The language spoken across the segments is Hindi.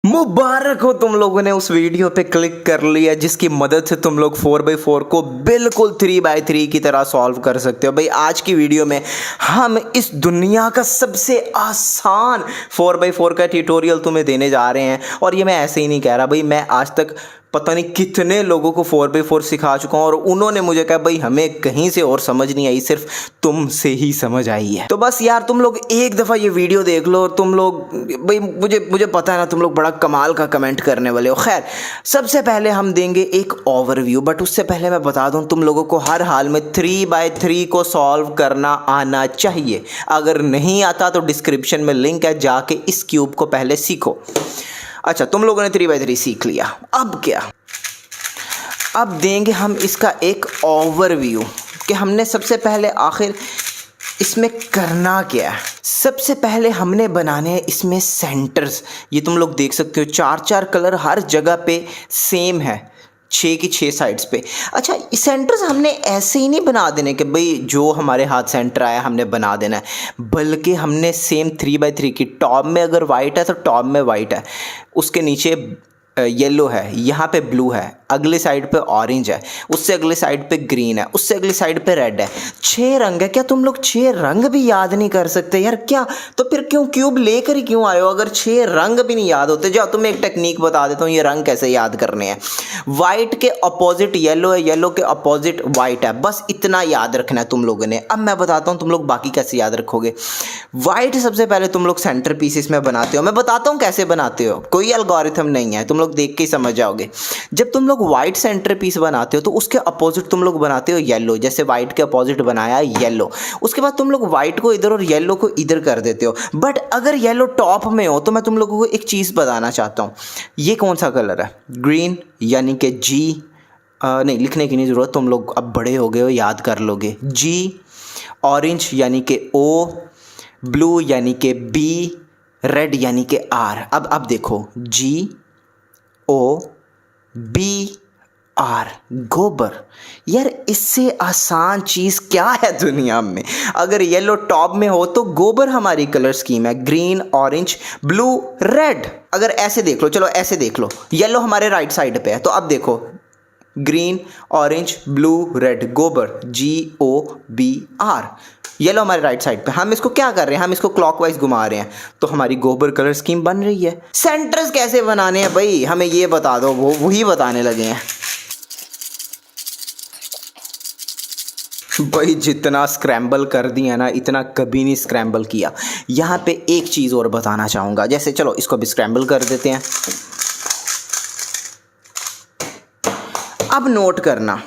मुबारक हो, तुम लोगों ने उस वीडियो पे क्लिक कर लिया जिसकी मदद से तुम लोग 4x4 को बिल्कुल 3x3 की तरह सॉल्व कर सकते हो। भाई आज की वीडियो में हम इस दुनिया का सबसे आसान 4x4 का ट्यूटोरियल तुम्हें देने जा रहे हैं। और ये मैं ऐसे ही नहीं कह रहा भाई, मैं आज तक पता नहीं कितने लोगों को 4x4 सिखा चुका हूँ और उन्होंने मुझे कहा भाई हमें कहीं से और समझ नहीं आई, सिर्फ तुमसे ही समझ आई है। तो बस यार तुम लोग एक दफ़ा ये वीडियो देख लो। तुम लोग भाई मुझे पता है ना, तुम लोग बड़ा कमाल का कमेंट करने वाले हो। खैर सबसे पहले हम देंगे एक ओवरव्यू, बट उससे पहले मैं बता दूँ तुम लोगों को हर हाल में 3x3 को सॉल्व करना आना चाहिए। अगर नहीं आता तो डिस्क्रिप्शन में लिंक है, जाके इस क्यूब को पहले सीखो। अच्छा, तुम लोगों ने 3x3 सीख लिया, अब क्या? अब देंगे हम इसका एक ओवरव्यू कि हमने सबसे पहले आखिर इसमें करना क्या है। सबसे पहले हमने बनाने हैं इसमें सेंटर्स। ये तुम लोग देख सकते हो 4-4 कलर हर जगह पे सेम है, 6 की 6 साइड्स पे। अच्छा, सेंटर्स हमने ऐसे ही नहीं बना देने कि भाई जो हमारे हाथ सेंटर आया हमने बना देना है, बल्कि हमने सेम 3x3 की टॉप में अगर वाइट है तो टॉप में वाइट है, उसके नीचे येलो है, यहाँ पे ब्लू है, अगले साइड पे ऑरेंज है, उससे अगले साइड पे ग्रीन है, उससे अगली साइड पे रेड है। 6 रंग है। क्या तुम लोग 6 रंग भी याद नहीं कर सकते यार? क्या तो फिर क्यों क्यूब लेकर ही क्यों आए हो अगर 6 रंग भी नहीं याद होते? जाओ तुम्हें एक टेक्निक बता देता हूँ ये रंग कैसे याद करने हैं। वाइट के अपोजिट येलो है, येलो के अपोजिट वाइट है, बस इतना याद रखना है तुम लोगों ने। अब मैं बताता हूँ तुम लोग बाकी कैसे याद रखोगे। वाइट सबसे पहले तुम लोग सेंटर पीस इसमें बनाते हो। मैं बताता हूँ कैसे बनाते हो, कोई एल्गोरिथम नहीं है, तुम लोग देख के ही समझ जाओगे। जब तुम लोग वाइट सेंटर पीस बनाते हो तो उसके अपोजिट तुम लोग बनाते हो येलो। जैसे वाइट के अपोजिट बनाया येलो, उसके बाद तुम लोग वाइट को इधर और येलो को इधर कर देते हो। बट अगर येलो टॉप में हो तो मैं तुम लोगों को एक चीज़ बताना चाहता हूँ। ये कौन सा कलर है? ग्रीन, यानी कि जी। नहीं, लिखने की नहीं ज़रूरत, तुम लोग अब बड़े हो गए हो, याद कर लोगे। जी। ऑरेंज यानी कि ओ, ब्लू यानी कि बी, रेड यानी कि आर। अब देखो, जी ओ बी आर, गोबर। यार इससे आसान चीज़ क्या है दुनिया में? अगर येलो टॉप में हो तो गोबर हमारी कलर स्कीम है, ग्रीन, ऑरेंज, ब्लू, रेड। अगर ऐसे देख लो, चलो ऐसे देख लो, येलो हमारे राइट साइड पे है, तो अब देखो ग्रीन, ऑरेंज, ब्लू, रेड, गोबर, GOBR। येलो हमारे राइट साइड पे। हम इसको क्या कर रहे हैं? हम इसको क्लॉकवाइज घुमा रहे हैं, तो हमारी गोबर कलर स्कीम बन रही है। सेंटर्स कैसे बनाने हैं भाई, हमें ये बता दो, वही बताने लगे हैं भाई। जितना स्क्रैम्बल कर दिया ना, इतना कभी नहीं स्क्रैम्बल किया। यहाँ पे एक चीज़ और बताना चाहूँगा, जैसे चलो इसको भी स्क्रैम्बल कर देते हैं। अब नोट करना,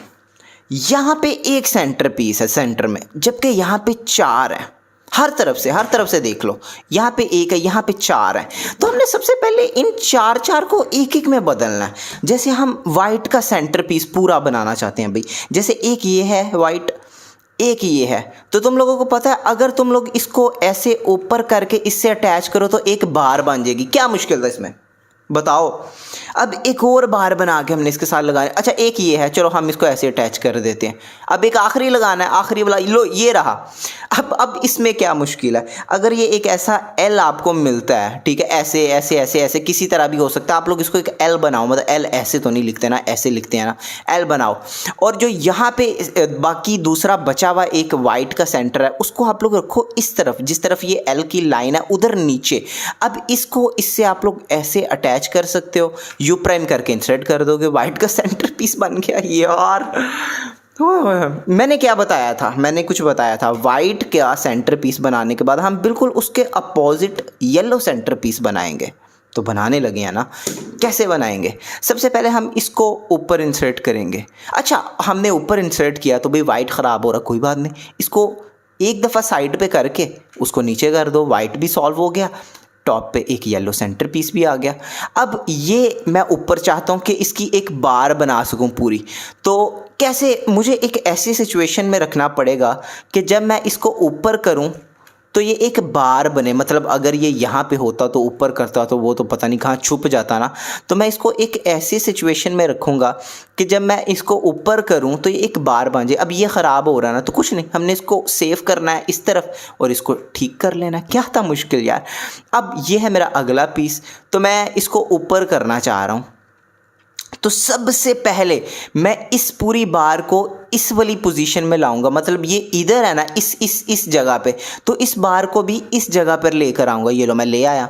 यहाँ पे एक सेंटर पीस है सेंटर में, जबकि यहाँ पे 4 है। हर तरफ से देख लो, यहाँ पे 1 है, यहाँ पे 4 है। तो हमने सबसे पहले इन 4 को एक में बदलना है। जैसे हम वाइट का सेंटर पीस पूरा बनाना चाहते हैं भाई, जैसे एक ये है वाइट, एक ये है, तो तुम लोगों को पता है अगर तुम लोग इसको ऐसे ऊपर करके इससे अटैच करो तो एक बार बन जाएगी। क्या मुश्किल था इसमें, बताओ? अब एक और बार बना के हमने इसके साथ लगाना। अच्छा, एक ये है, चलो हम इसको ऐसे अटैच कर देते हैं। अब एक आखिरी लगाना है, आखिरी वाला, लो ये रहा। अब इसमें क्या मुश्किल है? अगर ये एक ऐसा L आपको मिलता है, ठीक है, ऐसे ऐसे ऐसे ऐसे किसी तरह भी हो सकता है, आप लोग इसको एक L बनाओ, मतलब L ऐसे तो नहीं लिखते ना, ऐसे लिखते हैं ना, L बनाओ। और जो यहाँ पे बाकी दूसरा बचा हुआ एक वाइट का सेंटर है, उसको आप लोग रखो इस तरफ, जिस तरफ ये L की लाइन है उधर नीचे। अब इसको इससे आप लोग ऐसे अटैच कर सकते हो, U प्राइम करके इंसर्ट कर दोगे, वाइट का सेंटर पीस बन गया। यार मैंने क्या बताया था? मैंने कुछ बताया था, वाइट का सेंटर पीस बनाने के बाद हम बिल्कुल उसके अपोजिट येलो सेंटर पीस बनाएंगे। तो बनाने लगे हैं ना, कैसे बनाएंगे? सबसे पहले हम इसको ऊपर इंसर्ट करेंगे। अच्छा, हमने ऊपर इंसर्ट किया तो भाई वाइट ख़राब हो रहा, कोई बात नहीं, इसको एक दफ़ा साइड पे करके उसको नीचे कर दो, वाइट भी सॉल्व हो गया, टॉप पे एक येलो सेंटर पीस भी आ गया। अब ये मैं ऊपर चाहता हूँ कि इसकी एक बार बना सकूँ पूरी, तो कैसे? मुझे एक ऐसी सिचुएशन में रखना पड़ेगा कि जब मैं इसको ऊपर करूँ तो ये एक बार बने, मतलब अगर ये यहाँ पे होता तो ऊपर करता तो वो तो पता नहीं कहाँ छुप जाता ना। तो मैं इसको एक ऐसी सिचुएशन में रखूँगा कि जब मैं इसको ऊपर करूँ तो ये एक बार बन जाए। अब ये ख़राब हो रहा है ना, तो कुछ नहीं, हमने इसको सेव करना है इस तरफ और इसको ठीक कर लेना है। क्या था मुश्किल यार। अब ये है मेरा अगला पीस, तो मैं इसको ऊपर करना चाह रहा हूँ। तो सबसे पहले मैं इस पूरी बार को इस वाली पोजीशन में लाऊंगा, मतलब ये इधर है ना, इस जगह पे, तो इस बार को भी इस जगह पर लेकर आऊँगा। ये लो मैं ले आया।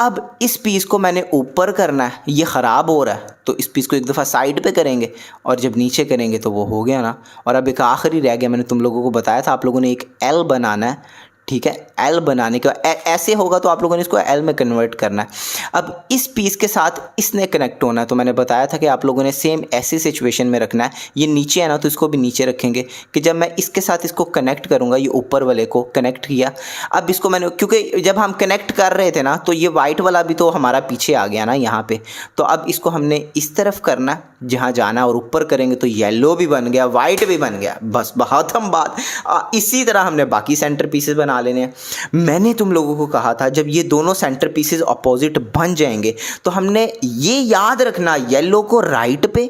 अब इस पीस को मैंने ऊपर करना है, ये ख़राब हो रहा है तो इस पीस को एक दफ़ा साइड पे करेंगे और जब नीचे करेंगे तो वो हो गया ना। और अब एक आखिरी रह गया, मैंने तुम लोगों को बताया था आप लोगों ने एक एल बनाना है, ठीक है। एल बनाने के बाद ऐसे होगा तो आप लोगों ने इसको एल में कन्वर्ट करना है। अब इस पीस के साथ इसने कनेक्ट होना है, तो मैंने बताया था कि आप लोगों ने सेम ऐसी सिचुएशन में रखना है। ये नीचे है ना, तो इसको भी नीचे रखेंगे कि जब मैं इसके साथ इसको कनेक्ट करूँगा, ये ऊपर वाले को कनेक्ट किया। अब इसको मैंने, क्योंकि जब हम कनेक्ट कर रहे थे ना तो ये वाइट वाला भी तो हमारा पीछे आ गया ना यहाँ पे, तो अब इसको हमने इस तरफ करना है जहाँ जाना, और ऊपर करेंगे तो येलो भी बन गया, वाइट भी बन गया। बस बहुत हम बात। इसी तरह हमने बाकी सेंटर पीसेस बना लेने हैं। मैंने तुम लोगों को कहा था जब ये दोनों सेंटर पीसेस अपोजिट बन जाएंगे तो हमने ये याद रखना, येलो को राइट पे,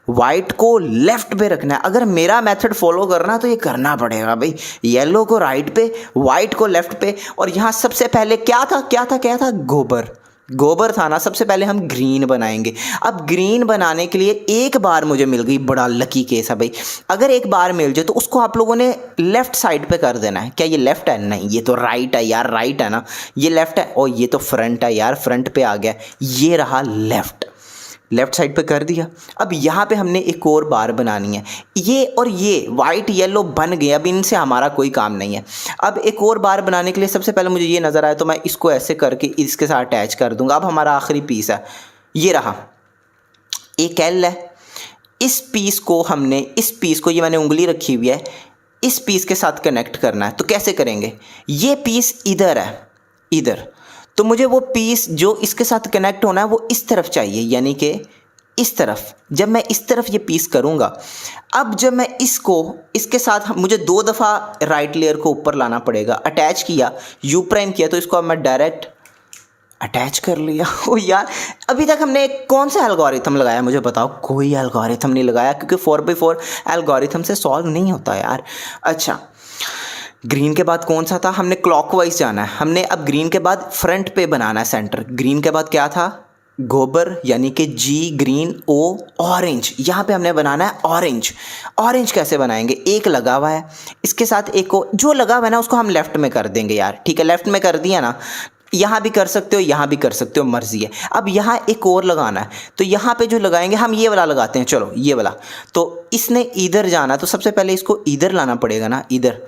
वाइट को लेफ्ट पे रखना है। अगर मेरा मेथड फॉलो करना तो ये करना पड़ेगा भाई, येलो को राइट पे, वाइट को लेफ्ट पे। और यहाँ सबसे पहले क्या था गोबर था ना। सबसे पहले हम ग्रीन बनाएंगे। अब ग्रीन बनाने के लिए एक बार मुझे मिल गई, बड़ा लकी केस है भाई। अगर एक बार मिल जाए तो उसको आप लोगों ने लेफ्ट साइड पे कर देना है। क्या ये लेफ्ट है? नहीं, ये तो राइट है यार, राइट है ना, ये लेफ्ट है। और ये तो फ्रंट है यार, फ्रंट पे आ गया। ये रहा लेफ्ट साइड पे कर दिया। अब यहाँ पे हमने एक और बार बनानी है। ये और ये वाइट येलो बन गए, अब इनसे हमारा कोई काम नहीं है। अब एक और बार बनाने के लिए सबसे पहले मुझे ये नज़र आया तो मैं इसको ऐसे करके इसके साथ अटैच कर दूंगा। अब हमारा आखिरी पीस है, ये रहा, एक एल है। इस पीस को ये मैंने उंगली रखी हुई है, इस पीस के साथ कनेक्ट करना है। तो कैसे करेंगे? ये पीस इधर है, इधर, तो मुझे वो पीस जो इसके साथ कनेक्ट होना है वो इस तरफ चाहिए, यानी कि इस तरफ। जब मैं इस तरफ ये पीस करूँगा, अब जब मैं इसके साथ मुझे 2 दफ़ा राइट लेयर को ऊपर लाना पड़ेगा। अटैच किया, यू प्राइम किया, तो इसको अब मैं डायरेक्ट अटैच कर लिया। ओ यार, अभी तक हमने कौन सा एल्गोरिथम लगाया मुझे बताओ? कोई एल्गोरिथम नहीं लगाया, क्योंकि 4x4 एल्गोरिथम से सॉल्व नहीं होता यार। अच्छा, ग्रीन के बाद कौन सा था? हमने क्लॉकवाइज जाना है। हमने अब ग्रीन के बाद फ्रंट पे बनाना है सेंटर। ग्रीन के बाद क्या था? गोबर, यानी कि जी ग्रीन, ओ ऑरेंज। यहाँ पे हमने बनाना है ऑरेंज कैसे बनाएंगे? एक लगा हुआ है, इसके साथ एक और जो लगा हुआ है ना उसको हम लेफ्ट में कर देंगे यार, ठीक है। लेफ्ट में कर दिया ना, यहाँ भी कर सकते हो, यहाँ भी कर सकते हो, मर्जी है। अब यहाँ एक और लगाना है, तो यहाँ पे जो लगाएंगे हम ये वाला लगाते हैं, चलो ये वाला। तो इसने इधर जाना, तो सबसे पहले इसको इधर लाना पड़ेगा ना, इधर।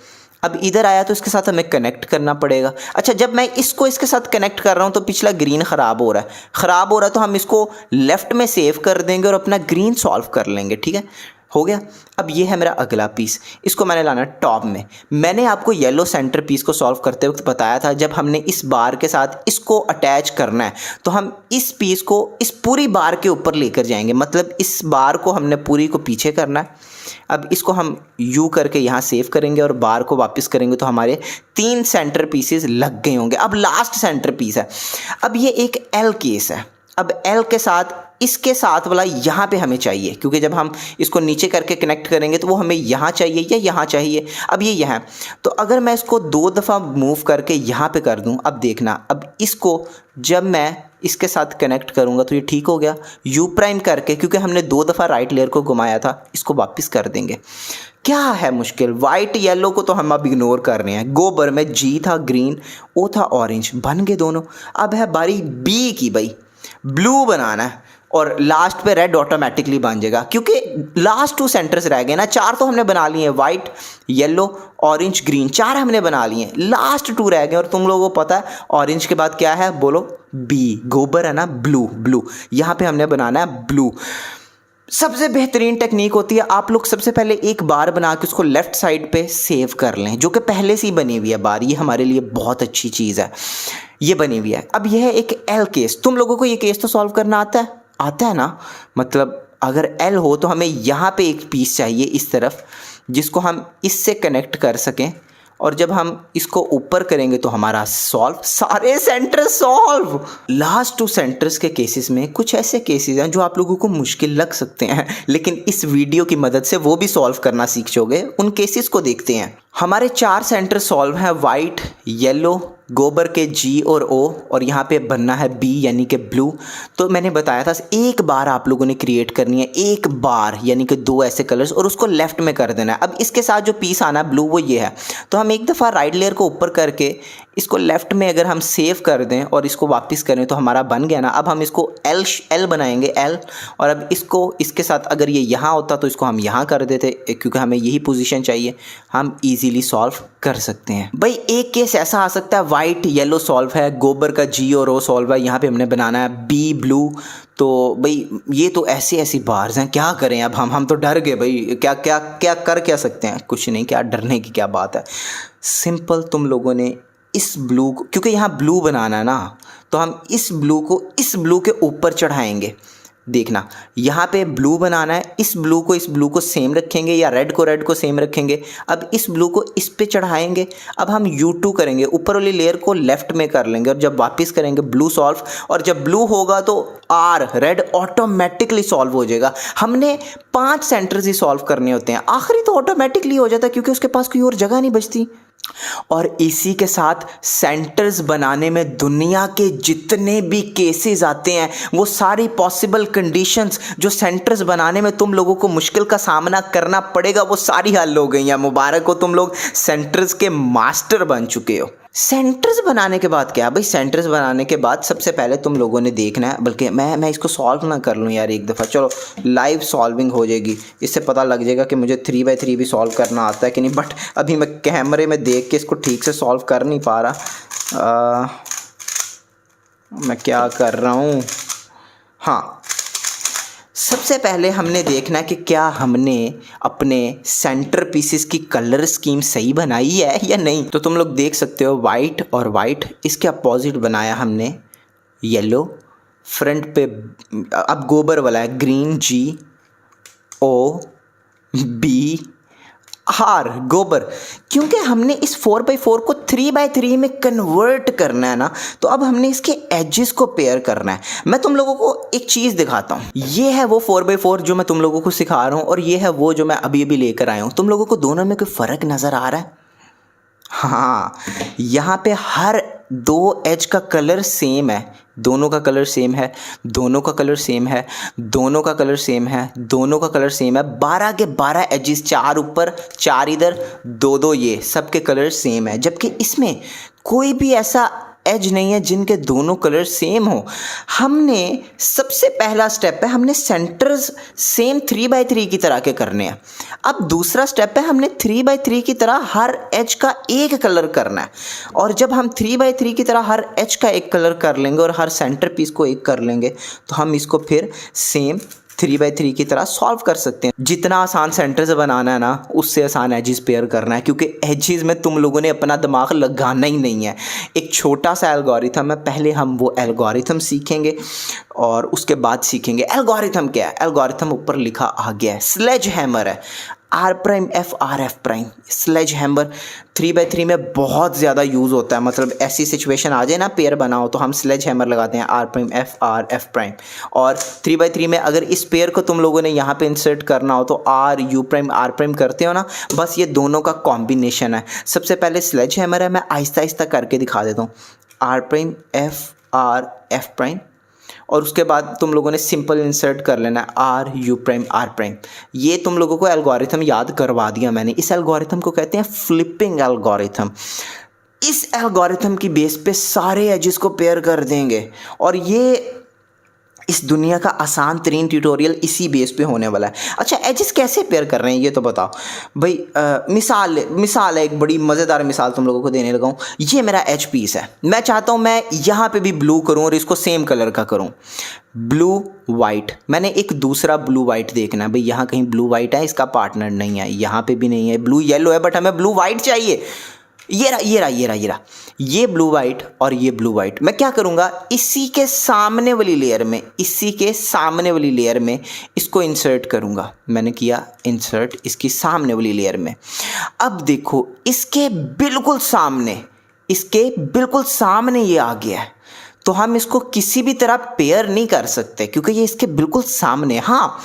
अब इधर आया तो इसके साथ हमें कनेक्ट करना पड़ेगा। अच्छा, जब मैं इसको इसके साथ कनेक्ट कर रहा हूँ तो पिछला ग्रीन ख़राब हो रहा है तो हम इसको लेफ़्ट में सेव कर देंगे और अपना ग्रीन सॉल्व कर लेंगे, ठीक है। हो गया। अब ये है मेरा अगला पीस, इसको मैंने लाना टॉप में। मैंने आपको येलो सेंटर पीस को सॉल्व करते वक्त बताया था, जब हमने इस बार के साथ इसको अटैच करना है तो हम इस पीस को इस पूरी बार के ऊपर लेकर जाएंगे, मतलब इस बार को हमने पूरी को पीछे करना है। अब इसको हम यू करके यहाँ सेव करेंगे और बार को वापस करेंगे तो हमारे 3 सेंटर पीसेस लग गए होंगे। अब लास्ट सेंटर पीस है। अब ये एक एल केस है। अब एल के साथ इसके साथ वाला यहाँ पे हमें चाहिए, क्योंकि जब हम इसको नीचे करके कनेक्ट करेंगे तो वो हमें यहाँ चाहिए या यहाँ चाहिए। अब ये यहाँ, तो अगर मैं इसको 2 दफ़ा मूव करके यहाँ पे कर दूँ, अब देखना, अब इसको जब मैं इसके साथ कनेक्ट करूँगा तो ये ठीक हो गया। यू प्राइम करके, क्योंकि हमने 2 दफ़ा राइट लेयर को घुमाया था, इसको वापस कर देंगे। क्या है मुश्किल? वाइट येलो को तो हम अब इग्नोर कर रहे हैं। गोबर में जी था ग्रीन, ओ था ऑरेंज, बन गए दोनों। अब है बारी बी की, भाई ब्लू बनाना है और लास्ट पे रेड ऑटोमेटिकली बन जाएगा, क्योंकि लास्ट 2 सेंटर्स रह गए ना। 4 तो हमने बना लिए हैं, वाइट येलो ऑरेंज ग्रीन, 4 हमने बना लिए हैं, लास्ट 2 रह गए। और तुम लोगों को पता है ऑरेंज के बाद क्या है? बोलो, बी, गोबर है ना, ब्लू। यहाँ पे हमने बनाना है ब्लू। सबसे बेहतरीन टेक्निक होती है, आप लोग सबसे पहले एक बार बना के उसको लेफ़्ट साइड पे सेव कर लें, जो कि पहले से ही बनी हुई है बार। ये हमारे लिए बहुत अच्छी चीज़ है, ये बनी हुई है। अब यह है एक एल केस। तुम लोगों को ये केस तो सॉल्व करना आता है ना? मतलब अगर एल हो तो हमें यहाँ पे एक पीस चाहिए इस तरफ, जिसको हम इससे कनेक्ट कर सकें और जब हम इसको ऊपर करेंगे तो हमारा सॉल्व, सारे सेंटर सॉल्व। लास्ट 2 सेंटर्स के केसेस में कुछ ऐसे केसेस हैं जो आप लोगों को मुश्किल लग सकते हैं, लेकिन इस वीडियो की मदद से वो भी सॉल्व करना सीख जाओगे। उन केसेस को देखते हैं। हमारे 4 सेंटर सॉल्व हैं, वाइट, येलो, गोबर के G और O, और यहाँ पे बनना है B यानी कि ब्लू। तो मैंने बताया था एक बार आप लोगों ने क्रिएट करनी है, एक बार यानी कि 2 ऐसे कलर्स, और उसको लेफ्ट में कर देना है। अब इसके साथ जो पीस आना है ब्लू वो ये है, तो हम एक दफ़ा राइट लेयर को ऊपर करके इसको लेफ्ट में अगर हम सेव कर दें और इसको वापस करें तो हमारा बन गया ना। अब हम इसको L बनाएंगे, L, और अब इसको इसके साथ अगर ये यहाँ होता तो इसको हम यहाँ कर देते, क्योंकि हमें यही पोजीशन चाहिए। हम इजीली सॉल्व कर सकते हैं। भाई एक केस ऐसा आ सकता है, वाइट येलो सॉल्व है, गोबर का G और O सॉल्व है, यहाँ पे हमने बनाना है B ब्लू। तो भाई ये तो ऐसी बार्स हैं, क्या करें अब हम तो डर गए भाई। क्या कर सकते हैं, कुछ नहीं, क्या डरने की क्या बात है। सिंपल, तुम लोगों ने इस ब्लू को, क्योंकि यहाँ ब्लू बनाना है ना, तो हम इस ब्लू को इस ब्लू के ऊपर चढ़ाएंगे। देखना, यहाँ पे ब्लू बनाना है, इस ब्लू को सेम रखेंगे, या रेड को सेम रखेंगे। अब इस ब्लू को इस पे चढ़ाएंगे। अब हम U2 करेंगे, ऊपर वाली लेयर को लेफ्ट में कर लेंगे, और जब वापस करेंगे ब्लू सॉल्व, और जब ब्लू होगा तो R रेड ऑटोमेटिकली सॉल्व हो जाएगा। हमने 5 सेंटर्स ही सॉल्व करने होते हैं, आखिरी तो ऑटोमेटिकली हो जाता है क्योंकि उसके पास कोई और जगह नहीं बचती। और इसी के साथ सेंटर्स बनाने में दुनिया के जितने भी केसेस आते हैं, वो सारी पॉसिबल कंडीशंस जो सेंटर्स बनाने में तुम लोगों को मुश्किल का सामना करना पड़ेगा, वो सारी हल हो गई हैं। मुबारक हो, तुम लोग सेंटर्स के मास्टर बन चुके हो। सेंटर्स बनाने के बाद क्या भाई, सेंटर्स बनाने के बाद सबसे पहले तुम लोगों ने देखना है, बल्कि मैं इसको सॉल्व ना कर लूँ यार एक दफ़ा, चलो लाइव सॉल्विंग हो जाएगी, इससे पता लग जाएगा कि मुझे 3x3 भी सॉल्व करना आता है कि नहीं। बट अभी मैं कैमरे में देख के इसको ठीक से सॉल्व कर नहीं पा रहा। मैं क्या कर रहा हूँ, हाँ, सबसे पहले हमने देखना है कि क्या हमने अपने सेंटर पीसेस की कलर स्कीम सही बनाई है या नहीं। तो तुम लोग देख सकते हो, वाइट और वाइट, इसके अपोजिट बनाया हमने येलो, फ्रंट पे अब गोबर वाला है green G O B R गोबर। क्योंकि हमने इस 4x4 को 3x3 में कन्वर्ट करना है ना, तो अब हमने इसके एजेस को पेयर करना है। मैं तुम लोगों को एक चीज़ दिखाता हूँ, ये है वो 4x4 जो मैं तुम लोगों को सिखा रहा हूँ, और ये है वो जो मैं अभी लेकर आया हूँ। तुम लोगों को दोनों में कोई फ़र्क नज़र आ रहा है? हाँ, यहाँ पे हर 2 एज का कलर सेम है, दोनों का कलर सेम है, दोनों का कलर सेम है, दोनों का कलर सेम है, दोनों का कलर सेम है। 12 के 12 एजेस, 4 ऊपर 4 इधर, 2 ये, सबके कलर सेम है। जबकि इसमें कोई भी ऐसा एज नहीं है जिनके दोनों कलर सेम हो। हमने सबसे पहला स्टेप है, हमने सेंटर्स सेम 3x3 की तरह के करने हैं। अब दूसरा स्टेप है, हमने 3x3 की तरह हर एज का एक कलर करना है। और जब हम 3x3 की तरह हर एज का एक कलर कर लेंगे और हर सेंटर पीस को एक कर लेंगे, तो हम इसको फिर सेम 3x3 की तरह सॉल्व कर सकते हैं। जितना आसान सेंटर से बनाना है ना, उससे आसान एजेस पेयर करना है, क्योंकि एजेस में तुम लोगों ने अपना दिमाग लगाना ही नहीं है। एक छोटा सा एल्गोरिथम है, पहले हम वो एल्गोरिथम सीखेंगे और उसके बाद सीखेंगे एल्गोरिथम क्या है। एल्गोरिथम ऊपर लिखा आ गया है, स्लेज हैमर है, R'F', स्लेज हैमर 3x3 में बहुत ज़्यादा यूज़ होता है। मतलब ऐसी सिचुएशन आ जाए ना, पेयर बनाओ, तो हम स्लेज हैमर लगाते हैं R', और 3x3 में अगर इस पेयर को तुम लोगों ने यहाँ पे इंसर्ट करना हो तो R' करते हो ना, बस ये दोनों का कॉम्बिनेशन है। सबसे पहले स्लेज हैमर है, मैं आहिस्ता आहिस्ता करके दिखा देता हूँ, R', और उसके बाद तुम लोगों ने सिंपल इंसर्ट कर लेना R'। ये तुम लोगों को एल्गोरिथम याद करवा दिया मैंने। इस एल्गोरिथम को कहते हैं फ्लिपिंग एल्गोरिथम। इस एल्गोरिथम की बेस पे सारे एजेस को पेयर कर देंगे, और ये इस दुनिया का आसान तरीन ट्यूटोरियल इसी बेस पे होने वाला है। अच्छा, एजेस कैसे पेयर कर रहे हैं ये तो बताओ भाई। मिसाल है, एक बड़ी मज़ेदार मिसाल तुम लोगों को देने लगा हूँ। ये मेरा एज पीस है, मैं चाहता हूँ मैं यहाँ पे भी ब्लू करूँ और इसको सेम कलर का करूँ, ब्लू वाइट। मैंने एक दूसरा ब्लू वाइट देखना है भाई, यहाँ कहीं ब्लू वाइट है, इसका पार्टनर नहीं है, यहाँ पे भी नहीं है, ब्लू येलो है, बट हमें ब्लू वाइट चाहिए। ये ब्लू वाइट और ये ब्लू वाइट। मैं क्या करूँगा, इसी के सामने वाली लेयर में इसको इंसर्ट करूँगा। मैंने किया इंसर्ट इसकी सामने वाली लेयर में। अब देखो इसके बिल्कुल सामने ये आ गया है, तो हम इसको किसी भी तरह पेयर नहीं कर सकते क्योंकि ये इसके बिल्कुल सामने। हाँ,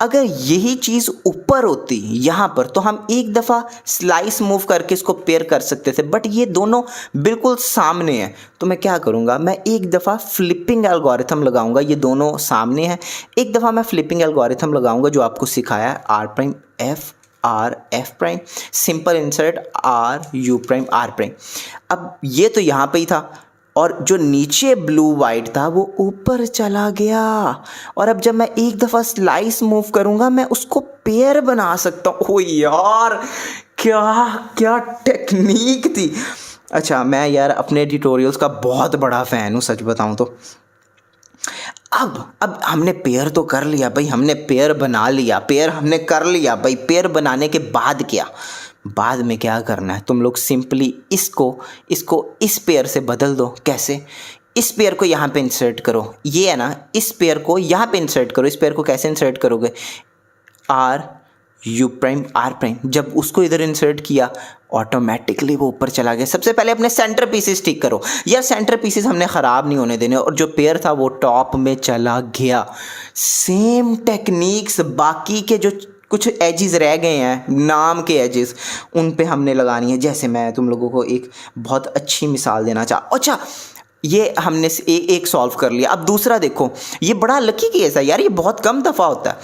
अगर यही चीज़ ऊपर होती यहाँ पर तो हम एक दफ़ा स्लाइस मूव करके इसको पेयर कर सकते थे, बट ये दोनों बिल्कुल सामने हैं। तो मैं क्या करूँगा, मैं एक दफ़ा फ्लिपिंग एल्गोरिथम लगाऊंगा। ये दोनों सामने हैं, एक दफ़ा मैं फ्लिपिंग एल्गोरिथम लगाऊंगा जो आपको सिखाया है, R prime F R F prime, simple insert R U prime R prime. अब ये तो यहाँ पे ही था और जो नीचे ब्लू वाइट था वो ऊपर चला गया, और अब जब मैं एक दफ़ा स्लाइस मूव करूँगा मैं उसको पेयर बना सकता हूँ। ओ यार, क्या टेक्निक थी। अच्छा, मैं यार अपने ट्यूटोरियल्स का बहुत बड़ा फ़ैन हूँ सच बताऊँ तो। अब हमने पेयर तो कर लिया भाई, हमने पेयर बना लिया, पेयर हमने कर लिया भाई। पेयर बनाने के बाद बाद में क्या करना है, तुम लोग सिंपली इसको इस पेयर से बदल दो। कैसे, इस पेयर को यहाँ पे इंसर्ट करो, ये है ना, इस पेयर को यहाँ पे इंसर्ट करो। इस पेयर को कैसे इंसर्ट करोगे, R U prime R prime. जब उसको इधर इंसर्ट किया ऑटोमेटिकली वो ऊपर चला गया। सबसे पहले अपने सेंटर पीसेस ठीक करो यार, सेंटर पीसेस हमने ख़राब नहीं होने देने, और जो पेयर था वो टॉप में चला गया। सेम टेक्निक्स बाकी के जो कुछ एजेस रह गए हैं, नाम के एजेस, उन पे हमने लगानी है। जैसे मैं तुम लोगों को एक बहुत अच्छी मिसाल देना अच्छा, ये हमने एक सॉल्व कर लिया। अब दूसरा देखो, ये बड़ा लकी केस है यार, ये बहुत कम दफ़ा होता है।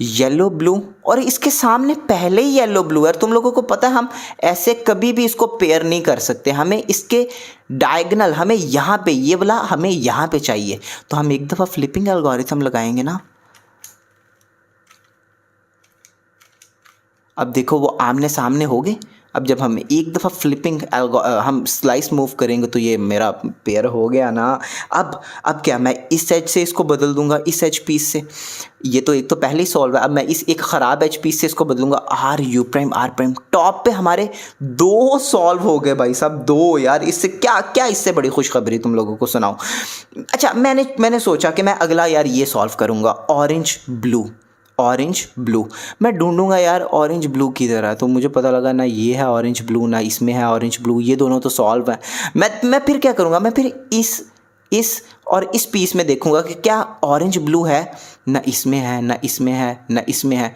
येलो ब्लू और इसके सामने पहले ही येलो ब्लू है, तुम लोगों को पता है हम ऐसे कभी भी इसको पेयर नहीं कर सकते। हमें इसके डायगोनल, हमें यहाँ पे ये वाला हमें यहाँ पे चाहिए, तो हम एक दफ़ा फ्लिपिंग एल्गोरिथम लगाएंगे ना। अब देखो वो आमने सामने हो गए। अब जब हम एक दफ़ा हम स्लाइस मूव करेंगे तो ये मेरा पेयर हो गया ना। अब क्या, मैं इस एज से इसको बदल दूंगा, इस एज पीस से। ये तो एक तो पहले ही सॉल्व है। अब मैं इस एक ख़राब एज पीस से इसको बदलूंगा, R U prime R prime. Top पे हमारे 2 सॉल्व हो गए भाई साहब, 2 यार। इससे क्या इससे बड़ी खुशखबरी तुम लोगों को सुनाऊँ। अच्छा, मैंने सोचा कि मैं अगला यार ये सॉल्व करूँगा, ऑरेंज ब्लू। मैं ढूंढूंगा यार ऑरेंज ब्लू की तरह, तो मुझे पता लगा ना ये है ऑरेंज ब्लू ना इसमें है ऑरेंज ब्लू, ये दोनों तो सॉल्व हैं। मैं फिर क्या करूँगा, मैं फिर इस और इस पीस में देखूंगा कि क्या ऑरेंज ब्लू है, ना इसमें है ना इसमें है ना इसमें है।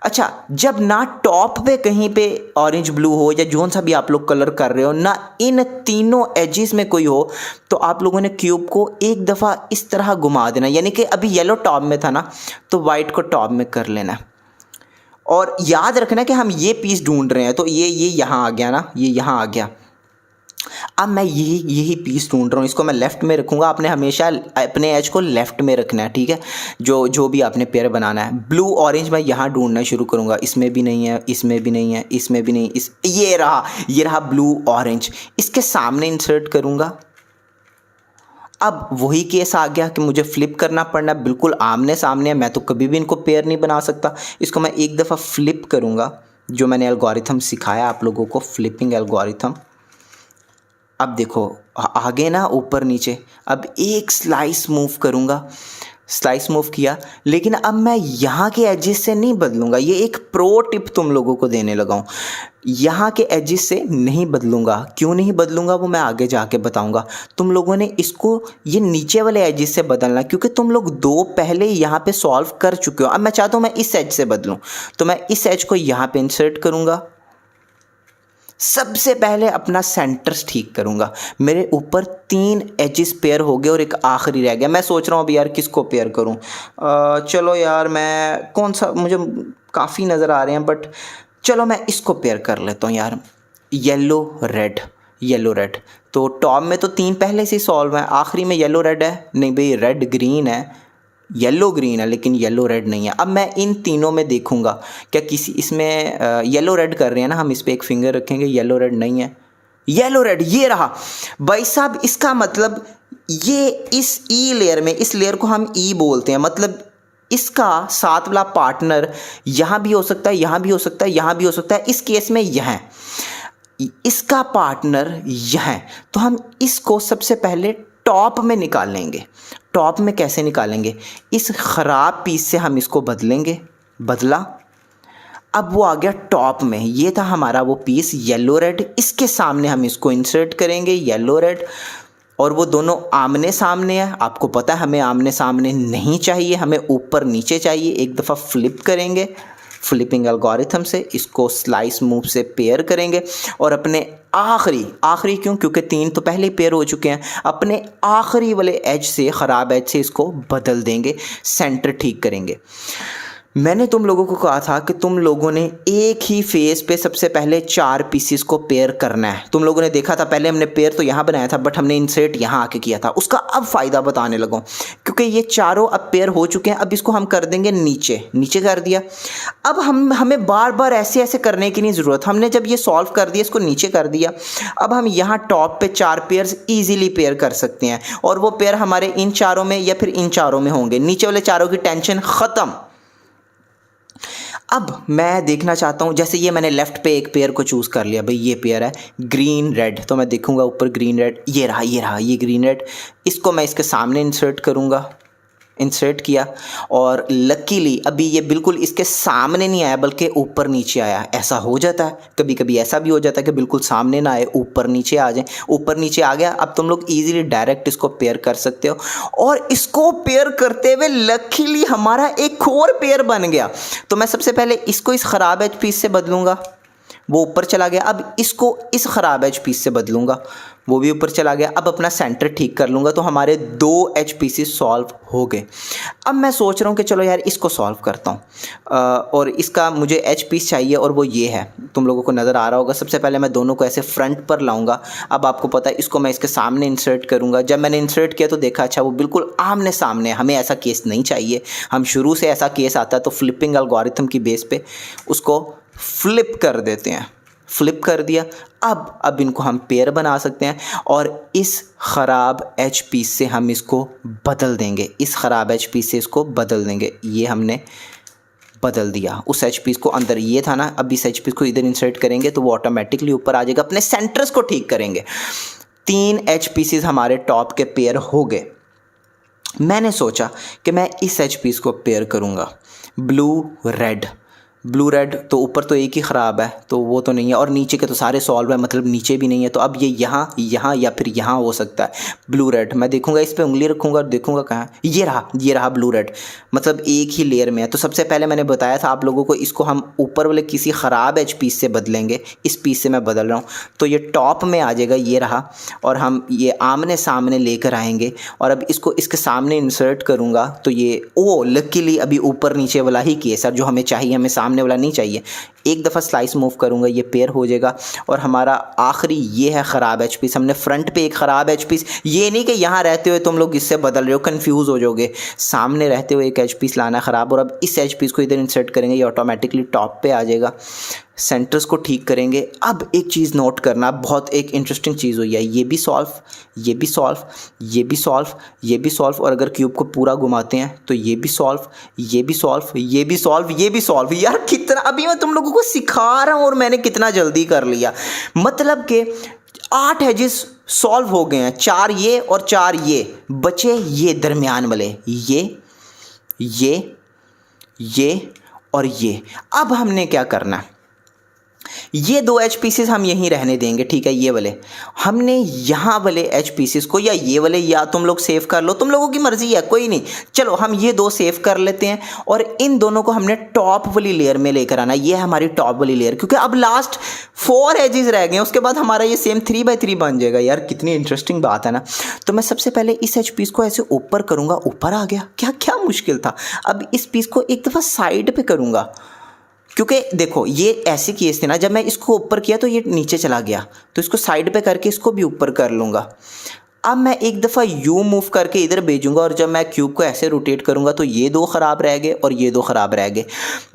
अच्छा, जब ना टॉप पे कहीं पे ऑरेंज ब्लू हो या जोन सा भी आप लोग कलर कर रहे हो ना, इन तीनों एजेस में कोई हो, तो आप लोगों ने क्यूब को एक दफ़ा इस तरह घुमा देना। यानी कि अभी येलो टॉप में था ना, तो वाइट को टॉप में कर लेना। और याद रखना कि हम ये पीस ढूंढ रहे हैं, तो ये यहाँ आ गया ना, ये यहाँ आ गया। अब मैं यही पीस ढूंढ रहा हूँ, इसको मैं लेफ़्ट में रखूँगा। आपने हमेशा अपने एज को लेफ़्ट में रखना है, ठीक है। जो भी आपने पेयर बनाना है। ब्लू ऑरेंज मैं यहाँ ढूंढना शुरू करूँगा, इसमें भी नहीं है, इसमें भी नहीं है, इसमें भी नहीं, ये रहा ब्लू ऑरेंज। इसके सामने इंसर्ट करूँगा। अब वही केस आ गया कि मुझे फ्लिप करना पड़ना, बिल्कुल आमने सामने है, मैं तो कभी भी इनको पेयर नहीं बना सकता। इसको मैं एक दफ़ा फ्लिप करूँगा, जो मैंने एल्गोरिथम सिखाया आप लोगों को, फ्लिपिंग एल्गोरिथम। अब देखो आगे ना ऊपर नीचे, अब एक स्लाइस मूव करूँगा, स्लाइस मूव किया, लेकिन अब मैं यहाँ के एजेस से नहीं बदलूँगा। ये एक प्रो टिप तुम लोगों को देने लगा हूँ, यहाँ के एजेस से नहीं बदलूँगा। क्यों नहीं बदलूँगा वो मैं आगे जाके बताऊँगा। तुम लोगों ने इसको ये नीचे वाले एजेस से बदलना, क्योंकि तुम लोग 2 पहले यहाँ पे सॉल्व कर चुके हो। अब मैं चाहता हूँ मैं इस एज से बदलूँ, तो मैं इस एज को यहाँ पे इंसर्ट करूँगा। सबसे पहले अपना सेंटर्स ठीक करूंगा। मेरे ऊपर 3 एजेस पेयर हो गए और एक आखिरी रह गया। मैं सोच रहा हूँ अभी यार किसको पेयर करूँ। चलो यार मैं कौन सा, मुझे काफ़ी नज़र आ रहे हैं, बट चलो मैं इसको पेयर कर लेता हूँ यार, येलो रेड। तो टॉप में तो 3 पहले से सॉल्व हैं, आखिरी में येलो रेड है, नहीं भाई रेड ग्रीन है, येलो ग्रीन है, लेकिन येलो रेड नहीं है। अब मैं इन तीनों में देखूंगा क्या किसी इसमें येलो रेड कर रहे हैं ना, हम इस पर एक फिंगर रखेंगे, येलो रेड नहीं है, येलो रेड ये रहा भाई साहब। इसका मतलब ये इस ई लेयर में, इस लेयर को हम ई बोलते हैं, मतलब इसका साथ वाला पार्टनर यहाँ भी हो सकता है, यहाँ भी हो सकता है, यहाँ भी हो सकता है। इस केस में यह है। इसका पार्टनर यह है, तो हम इसको सबसे पहले टॉप में निकालेंगे। टॉप में कैसे निकालेंगे? इस ख़राब पीस से हम इसको बदलेंगे, बदला, अब वो आ गया टॉप में। ये था हमारा वो पीस येलो रेड, इसके सामने हम इसको इंसर्ट करेंगे येलो रेड, और वो दोनों आमने सामने है। आपको पता है हमें आमने सामने नहीं चाहिए, हमें ऊपर नीचे चाहिए। एक दफ़ा फ्लिप करेंगे, फ्लिपिंग एल्गोरिथम से इसको स्लाइस मूव से पेयर करेंगे और अपने आखिरी क्यों? क्योंकि 3 तो पहले ही पेयर हो चुके हैं। अपने आखिरी वाले एज से, ख़राब एज से इसको बदल देंगे, सेंटर ठीक करेंगे। मैंने तुम लोगों को कहा था कि तुम लोगों ने एक ही फेस पे सबसे पहले 4 पीसीस को पेयर करना है। तुम लोगों ने देखा था पहले हमने पेयर तो यहाँ बनाया था, बट हमने इंसर्ट यहाँ आके किया था। उसका अब फ़ायदा बताने लगा क्योंकि ये चारों अब पेयर हो चुके हैं। अब इसको हम कर देंगे नीचे, नीचे कर दिया। अब हमें बार बार ऐसे करने की नहीं ज़रूरत। हमने जब ये सॉल्व कर दिया, इसको नीचे कर दिया, अब हम यहाँ टॉप पे 4 पेयर्स ईजिली पेयर कर सकते हैं, और वो पेयर हमारे इन चारों में या फिर इन चारों में होंगे। नीचे वाले चारों की टेंशन ख़त्म। अब मैं देखना चाहता हूँ, जैसे ये मैंने लेफ़्ट पे एक पेयर को चूज़ कर लिया, भाई ये पेयर है ग्रीन रेड, तो मैं देखूँगा ऊपर ग्रीन रेड, ये रहा ये ग्रीन रेड। इसको मैं इसके सामने इंसर्ट करूँगा, इंसर्ट किया, और लकीली अभी ये बिल्कुल इसके सामने नहीं आया बल्कि ऊपर नीचे आया। ऐसा हो जाता है कभी कभी, ऐसा भी हो जाता है कि बिल्कुल सामने ना आए, ऊपर नीचे आ जाए। ऊपर नीचे आ गया, अब तुम लोग इजीली डायरेक्ट इसको पेयर कर सकते हो। और इसको पेयर करते हुए लकीली हमारा एक और पेयर बन गया। तो मैं सबसे पहले इसको इस ख़राब एज पीस से बदलूँगा, वो ऊपर चला गया। अब इसको इस ख़राब एज पीस से बदलूँगा, वो भी ऊपर चला गया। अब अपना सेंटर ठीक कर लूँगा, तो हमारे 2 एच पीसेस सॉल्व हो गए। अब मैं सोच रहा हूँ कि चलो यार इसको सॉल्व करता हूँ, और इसका मुझे एच पीस चाहिए, और वो ये है, तुम लोगों को नज़र आ रहा होगा। सबसे पहले मैं दोनों को ऐसे फ्रंट पर लाऊंगा। अब आपको पता है इसको मैं इसके सामने इंसर्ट करूँगा। जब मैंने इंसर्ट किया तो देखा अच्छा वो बिल्कुल आमने सामने है। हमें ऐसा केस नहीं चाहिए, हम शुरू से ऐसा केस आता है तो फ्लिपिंग एल्गोरिथम की बेस पे उसको फ्लिप कर देते हैं। फ्लिप कर दिया। अब इनको हम पेयर बना सकते हैं, और इस ख़राब एच पीस से हम इसको बदल देंगे, इस ख़राब एच पीस से इसको बदल देंगे। ये हमने बदल दिया। उस एच पीस को अंदर ये था ना, अब इस एच पीस को इधर इंसर्ट करेंगे तो वो ऑटोमेटिकली ऊपर आ जाएगा। अपने सेंटर्स को ठीक करेंगे। 3 एच पीसेस हमारे टॉप के पेयर हो गए। मैंने सोचा कि मैं इस एच पीस को पेयर करूँगा ब्लू रेड, तो ऊपर तो एक ही ख़राब है तो वो तो नहीं है, और नीचे के तो सारे सॉल्व है, मतलब नीचे भी नहीं है। तो अब ये यहाँ या फिर यहाँ हो सकता है। ब्लू रेड मैं देखूँगा, इस पर उंगली रखूँगा और देखूँगा कहाँ, ये रहा ब्लू रेड, मतलब एक ही लेयर में है। तो सबसे पहले मैंने बताया था आप लोगों को, इसको हम ऊपर वाले किसी ख़राब एच पीस से बदलेंगे। इस पीस से मैं बदल रहा हूँ तो ये टॉप में आ जाएगा, ये रहा, और हम ये आमने सामने लेकर आएंगे। और अब इसको इसके सामने इंसर्ट करूँगा तो ये लकीली अभी ऊपर नीचे वाला ही केस है जो हमें चाहिए, हमें सामने वाला नहीं चाहिए। एक दफ़ा स्लाइस मूव करूँगा, ये पेयर हो जाएगा। और हमारा आखिरी ये है ख़राब एच पीस। हमने फ्रंट पे एक ख़राब एच पीस, ये नहीं कि यहाँ रहते हुए तुम लोग इससे बदल रहे हो, कंफ्यूज हो जाओगे। सामने रहते हुए एक एच पीस लाना ख़राब, और अब इस एच पीस को इधर इंसर्ट करेंगे, ये ऑटोमेटिकली टॉप पे आ जाएगा। सेंटर्स को ठीक करेंगे। अब एक चीज़ नोट करना, बहुत एक इंटरेस्टिंग चीज़ हुई है, ये भी सॉल्व, ये भी सॉल्व, ये भी सॉल्व, ये भी सॉल्व, और अगर क्यूब को पूरा घुमाते हैं तो ये भी सॉल्व, ये भी सॉल्व, ये भी सॉल्व, ये भी सॉल्व। यार कितना, अभी मैं तुम लोगों को सिखा रहा हूँ और मैंने कितना जल्दी कर लिया। मतलब कि 8 एजेस सॉल्व हो गए हैं, 4 ये और 4 ये बचे, ये दरमियान वाले, ये और ये। अब हमने क्या करना है, ये 2 एच पीसेस हम यहीं रहने देंगे, ठीक है। ये वाले हमने यहाँ वाले एच पीसेस को, या ये वाले, या तुम लोग सेव कर लो, तुम लोगों की मर्जी है, कोई नहीं। चलो हम ये 2 सेव कर लेते हैं, और इन दोनों को हमने टॉप वाली लेयर में लेकर आना। ये है हमारी टॉप वाली लेयर, क्योंकि अब लास्ट 4 एजेस रह गए, उसके बाद हमारा ये सेम 3x3 बन जाएगा। यार कितनी इंटरेस्टिंग बात है ना। तो मैं सबसे पहले इस एच पीस को ऐसे ऊपर करूँगा, ऊपर आ गया, क्या मुश्किल था। अब इस पीस को एक दफ़ा साइड पे करूँगा, क्योंकि देखो ये ऐसे केस थे ना, जब मैं इसको ऊपर किया तो ये नीचे चला गया, तो इसको साइड पे करके इसको भी ऊपर कर लूँगा। अब मैं एक दफ़ा यू मूव करके इधर भेजूंगा और जब मैं क्यूब को ऐसे रोटेट करूंगा तो ये दो ख़राब रह गए और ये दो ख़राब रह गए।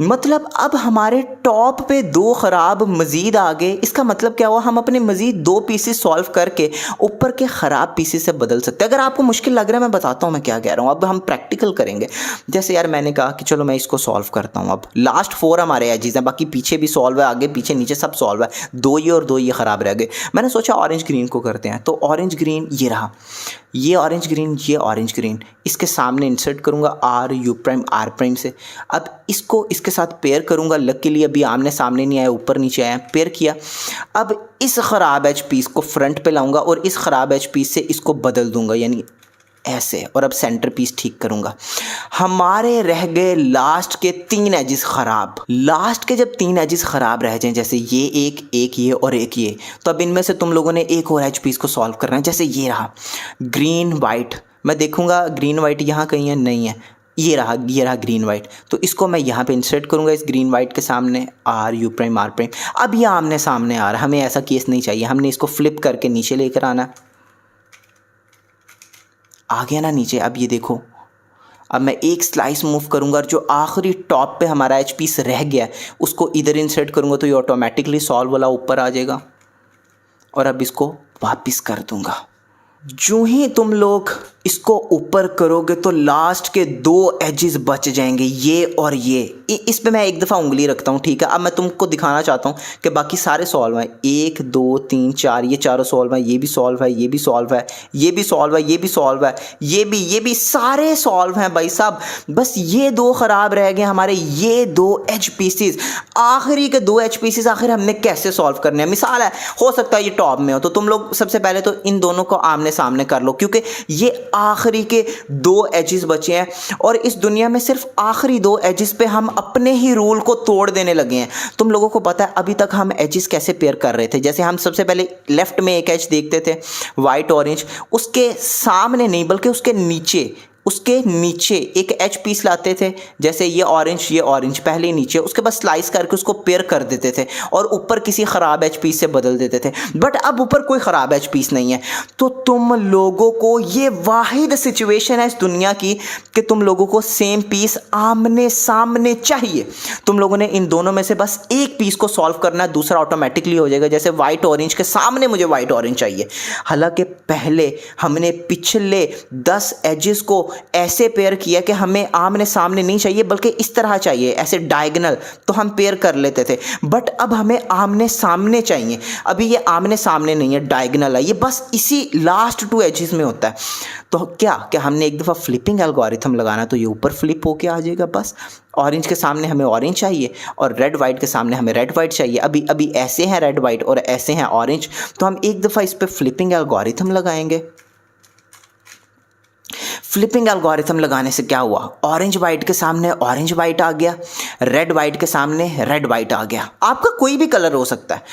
मतलब अब हमारे टॉप पे दो ख़राब मज़ीद आ गए। इसका मतलब क्या हुआ, हम अपने मज़ीद दो पीसेस सॉल्व करके ऊपर के ख़राब पीसेस से बदल सकते हैं। अगर आपको मुश्किल लग रहा है मैं बताता हूँ मैं क्या कह रहा हूँ। अब हम प्रैक्टिकल करेंगे। जैसे यार मैंने कहा कि चलो मैं इसको सॉल्व करता हूँ। अब लास्ट 4 हमारे एजेस हैं, बाकी पीछे भी सॉल्व है, आगे पीछे नीचे सब सॉल्व है। दो ये और दो ये ख़राब रह गए। मैंने सोचा ऑरेंज ग्रीन को करते हैं, तो ऑरेंज ग्रीन ये रहा, ये ऑरेंज ग्रीन, ये ऑरेंज ग्रीन, इसके सामने इंसर्ट करूंगा R U prime R prime से। अब इसको इसके साथ पेयर करूंगा। लकीली अभी आमने सामने नहीं आया, ऊपर नीचे आया, पेयर किया। अब इस ख़राब एच पीस को फ्रंट पे लाऊंगा और इस ख़राब एच पीस से इसको बदल दूंगा, यानी ऐसे। और अब सेंटर पीस ठीक करूंगा। हमारे रह गए लास्ट के 3 एजेस खराब। लास्ट के जब 3 एजेस खराब रह जाएं, जैसे ये एक ये और एक ये, तो अब इनमें से तुम लोगों ने एक और एच पीस को सॉल्व करना है। जैसे ये रहा ग्रीन वाइट, मैं देखूंगा ग्रीन वाइट यहाँ कहीं है, नहीं है, ये रहा ग्रीन वाइट, तो इसको मैं यहाँ पे इंसर्ट करूंगा इस ग्रीन वाइट के सामने R U prime R prime. अब ये आमने सामने आ रहा है, हमें ऐसा केस नहीं चाहिए, हमने इसको फ्लिप करके नीचे लेकर आना। आ गया ना नीचे। अब ये देखो, अब मैं एक स्लाइस मूव करूंगा और जो आखिरी टॉप पे हमारा एच पीस रह गया उसको इधर इंसर्ट करूंगा तो ये ऑटोमेटिकली सॉल्व वाला ऊपर आ जाएगा और अब इसको वापस कर दूंगा। जो ही तुम लोग इसको ऊपर करोगे तो लास्ट के 2 एजेस बच जाएंगे, ये और ये। इस पे मैं एक दफ़ा उंगली रखता हूँ, ठीक है। अब मैं तुमको दिखाना चाहता हूँ कि बाकी सारे सॉल्व हैं। 1 2 3 4, ये चारों सॉल्व हैं, ये भी सॉल्व है, ये भी सॉल्व है, ये भी सॉल्व है, ये भी सॉल्व है, ये भी सारे सॉल्व हैं भाई साहब। बस ये 2 ख़राब रह गए हमारे, ये 2 एच पीसीस, आखिरी के 2 एच पीसीस आखिर हमने कैसे सॉल्व करने हैं। मिसाल है, हो सकता है ये टॉप में हो, तो तुम लोग सबसे पहले तो इन दोनों को आमने सामने कर लो, क्योंकि ये आखिरी के 2 एजेस बचे हैं और इस दुनिया में सिर्फ आखिरी 2 एजेस पे हम अपने ही रूल को तोड़ देने लगे हैं। तुम लोगों को पता है अभी तक हम एजेस कैसे पेयर कर रहे थे। जैसे हम सबसे पहले लेफ्ट में एक एज देखते थे वाइट ऑरेंज, उसके सामने नहीं बल्कि उसके नीचे एक एच पीस लाते थे। जैसे ये ऑरेंज पहले ही नीचे, उसके बाद स्लाइस करके उसको पेयर कर देते थे और ऊपर किसी ख़राब एच पीस से बदल देते थे। बट अब ऊपर कोई ख़राब एच पीस नहीं है, तो तुम लोगों को ये वाहिद सिचुएशन है इस दुनिया की कि तुम लोगों को सेम पीस आमने सामने चाहिए। तुम लोगों ने इन दोनों में से बस एक पीस को सॉल्व करना है, दूसरा ऑटोमेटिकली हो जाएगा। जैसे वाइट ऑरेंज के सामने मुझे वाइट ऑरेंज चाहिए, हालांकि पहले हमने पिछले 10 एजेस को ऐसे पेयर किया कि हमें आमने सामने नहीं चाहिए बल्कि इस तरह चाहिए, ऐसे डायगोनल, तो हम पेयर कर लेते थे। बट अब हमें आमने सामने चाहिए। अभी ये आमने सामने नहीं है, डायगोनल है, ये बस इसी लास्ट 2 एजेस में होता है। तो क्या हमने एक दफ़ा फ्लिपिंग एल्गोरिथम लगाना, तो ये ऊपर फ्लिप होके आ जाएगा। बस ऑरेंज के सामने हमें ऑरेंज चाहिए और रेड वाइट के सामने हमें रेड वाइट चाहिए। अभी ऐसे हैं रेड वाइट और ऐसे हैं ऑरेंज, तो हम एक दफ़ा इस पर फ्लिपिंग एल्गोरिथम लगाएंगे। फ्लिपिंग एल्गोरिथम लगाने से क्या हुआ, ऑरेंज वाइट के सामने ऑरेंज वाइट आ गया, रेड वाइट के सामने रेड वाइट आ गया। आपका कोई भी कलर हो सकता है।